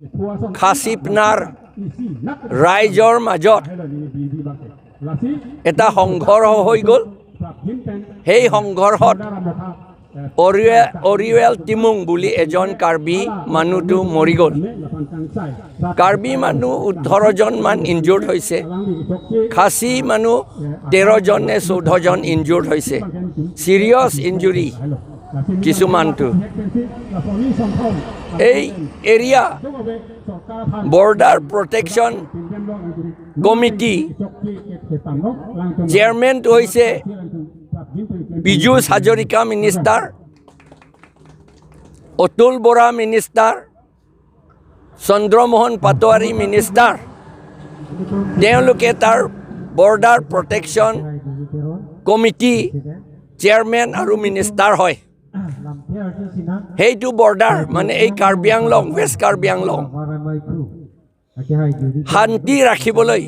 খাচীপনাৰ ৰাইজৰ মাজত এটা সংঘৰ্ষ হৈ গ'ল। সেই সংঘৰ্ষত অৰিয়েল টিমুং বুলি এজন কাৰ্বি মানুহটো মৰি গ'ল। কাৰ্বি মানুহ 18জন মান ইনজুৰ্ড হৈছে। খাচী মানুহ 13জন নে 14জন ইনজুৰ্ড হৈছে। চিৰিয়াছ ইঞ্জুৰি কিছুমানটো। এই এৰিয়া বৰ্ডাৰ প্ৰটেকশ্যন কমিটি চেয়াৰমেনটো হৈছে Piyush Hazarika minister, Atul Bora minister, Chandramohan Patowary minister. তেওঁলোকে তাৰ বৰ্ডাৰ প্ৰটেকশ্যন কমিটি চেয়াৰমেন আৰু মিনিষ্টাৰ হয়। সেইটো বৰ্ডাৰ মানে এই কাৰ্বি আংলং, ৱেষ্ট কাৰ্বি আংলং শান্তি ৰাখিবলৈ,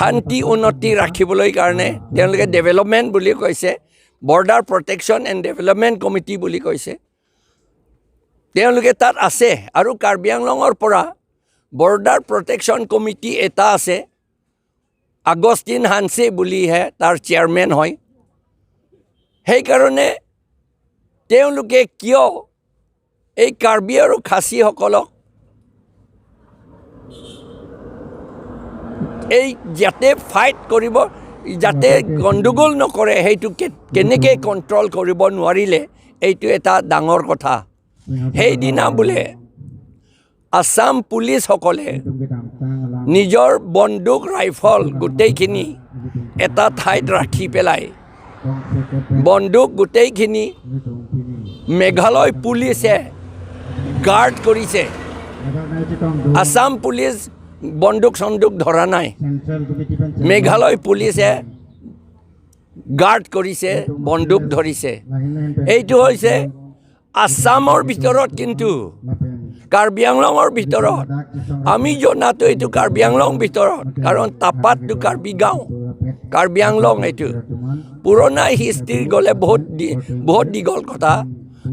শান্তি উন্নতি ৰাখিবলৈ কাৰণে তেওঁলোকে ডেভেলপমেণ্ট বুলি কৈছে, border protection and development committee বুলি কৈছে। তেওঁলোকে তাত আছে আৰু কাৰ্বি আংলঙৰ পৰা বৰ্ডাৰ প্ৰটেকশ্যন কমিটি এটা আছে, আগষ্টিন হানছে বুলিহে তাৰ চেয়াৰমেন হয়। সেইকাৰণে তেওঁলোকে কিয় এই কাৰ্বি আৰু খাচীসকলক এই যাতে ফাইট কৰিব, যাতে গণ্ডগোল নকৰে, সেইটো কেনেকৈ কণ্ট্ৰল কৰিব নোৱাৰিলে এইটো এটা ডাঙৰ কথা। সেইদিনা বোলে আছাম পুলিচসকলে নিজৰ বন্দুক ৰাইফল গোটেইখিনি এটা ঠাইত ৰাখি পেলাই বন্দুক গোটেইখিনি মেঘালয় পুলিচে গাৰ্ড কৰিছে। আছাম পুলিচ বন্দুক চন্দুক ধৰা নাই, মেঘালয় পুলিচে গাৰ্ড কৰিছে, বন্দুক ধৰিছে। এইটো হৈছে আছামৰ ভিতৰত, কিন্তু কাৰ্বি আংলঙৰ ভিতৰত আমি জনাটো এইটো কাৰ্বি আংলং ভিতৰত, কাৰণ তাপাতটো কাৰ্বি গাঁও, কাৰ্বি আংলং এইটো পুৰণা হিষ্ট্ৰী গ'লে বহুত দীঘল কথা।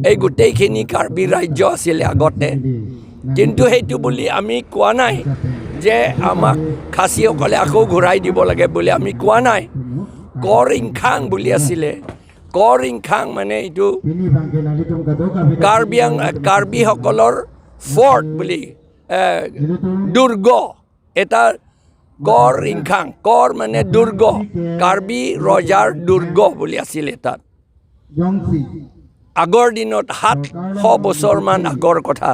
এই গোটেইখিনি কাৰ্বি ৰাজ্য আছিলে আগতে, কিন্তু সেইটো বুলি আমি কোৱা নাই যে আমাক খাচীসকলে আকৌ ঘূৰাই দিব লাগে বুলি আমি কোৱা নাই। কৰিংখাং বুলি আছিলে, কৰিংখাং মানে এইটো কাৰ্বিসকলৰ ফৰ্ট বুলি, দুৰ্গ এটা। কৰিংখাং, কৰ মানে দুৰ্গ, কাৰ্বি ৰজাৰ দুৰ্গ বুলি আছিলে তাত আগৰ দিনত, 700 বছৰমান আগৰ কথা।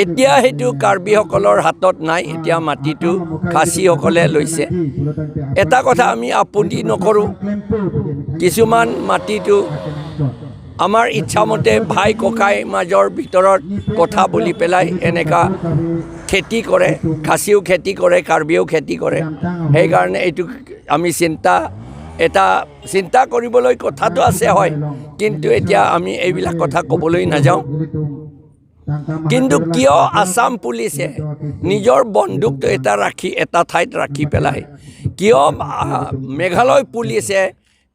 এতিয়া সেইটো কাৰ্বিসকলৰ হাতত নাই, এতিয়া মাটিটো খাচীসকলে লৈছে। এটা কথা আমি আপত্তি নকৰোঁ, কিছুমান মাটিটো আমাৰ ইচ্ছামতে ভাই ককাই মাজৰ ভিতৰত কথা বুলি পেলাই এনেকুৱা খেতি কৰে, খাচীও খেতি কৰে, কাৰ্বিও খেতি কৰে। সেইকাৰণে এইটো আমি চিন্তা কৰিবলৈ কথাটো আছে হয়, কিন্তু এতিয়া আমি এইবিলাক কথা ক'বলৈ নাযাওঁ। কিন্তু কিয় আছাম পুলিচে নিজৰ বন্দুকটো এটা ঠাইত ৰাখি পেলাই, কিয় মেঘালয় পুলিচে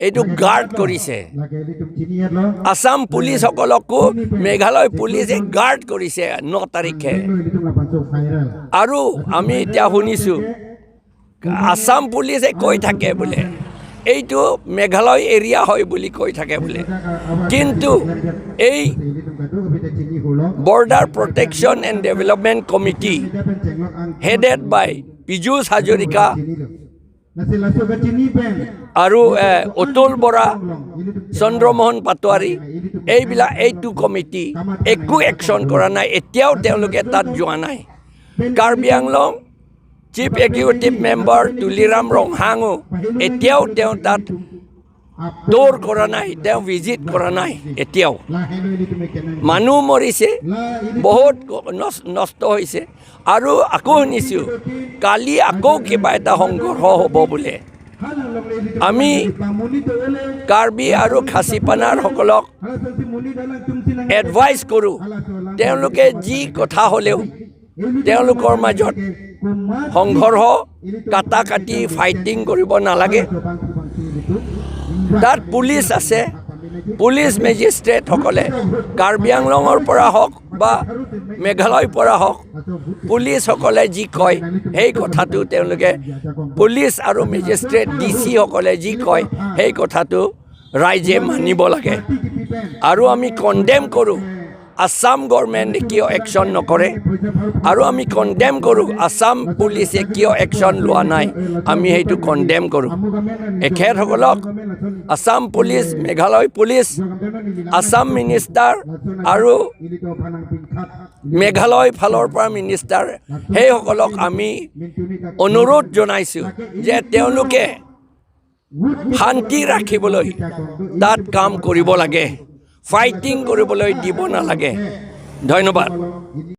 এইটো গাৰ্ড কৰিছে? আছাম পুলিচসকলকো মেঘালয় পুলিচে গাৰ্ড কৰিছে 9 তাৰিখে। আৰু আমি এতিয়া শুনিছোঁ আছাম পুলিচে কৈ থাকে বোলে এইটো মেঘালয় এৰিয়া হয় বুলি কৈ থাকে বোলে, কিন্তু এই border protection and development committee headed by Piyush Hazarika আৰু অতুল বৰা, চন্দ্ৰমোহন পাটোৱাৰী, এইটো কমিটি একো একশ্যন কৰা নাই। এতিয়াও তেওঁলোকে তাত যোৱা নাই। Karbi Anglong chief executive member Tuliram Ronghang এতিয়াও তেওঁ তাত দৌৰ কৰা নাই, তেওঁ ভিজিট কৰা নাই। এতিয়াও মানুহ মৰিছে, বহুত নষ্ট হৈছে। আৰু আকৌ শুনিছোঁ কালি আকৌ কিবা এটা সংঘৰ্ষ হ'ব বোলে। আমি কাৰ্বি আৰু খাচীপানাৰসকলক এডভাইচ কৰোঁ, তেওঁলোকে যি কথা হ'লেও তেওঁলোকৰ মাজত সংঘৰ্ষ, কাটাকাটি, ফাইটিং কৰিব নালাগে। তাত পুলিচ আছে, পুলিচ মেজিষ্ট্ৰেটসকলে কাৰ্বি আংলঙৰ পৰা হওক বা মেঘালয়ৰ পৰা হওক পুলিচসকলে যি কয় সেই কথাটো তেওঁলোকে পুলিচ আৰু মেজিষ্ট্ৰেট DC সকলে যি কয় সেই কথাটো ৰাইজে মানিব লাগে আৰু আমি কণ্ডেম কৰোঁ আসাম গভৰ্ণমেণ্টে কিয় একশ্যন নকৰে আৰু আমি কণ্ডেম কৰোঁ আসাম পুলিচে কিয় একশ্যন লোৱা নাই আমি সেইটো কণ্ডেম কৰোঁ এখেতসকলক Assam police Meghalaya police Assam minister আৰু মেঘালয় ফালৰ পৰা মিনিষ্টাৰ সেইসকলক আমি অনুৰোধ জনাইছোঁ যে তেওঁলোকে শান্তি ৰাখিবলৈ তাত কাম কৰিব লাগে ফাইটিং কৰিবলৈ দিব নালাগে ধন্যবাদ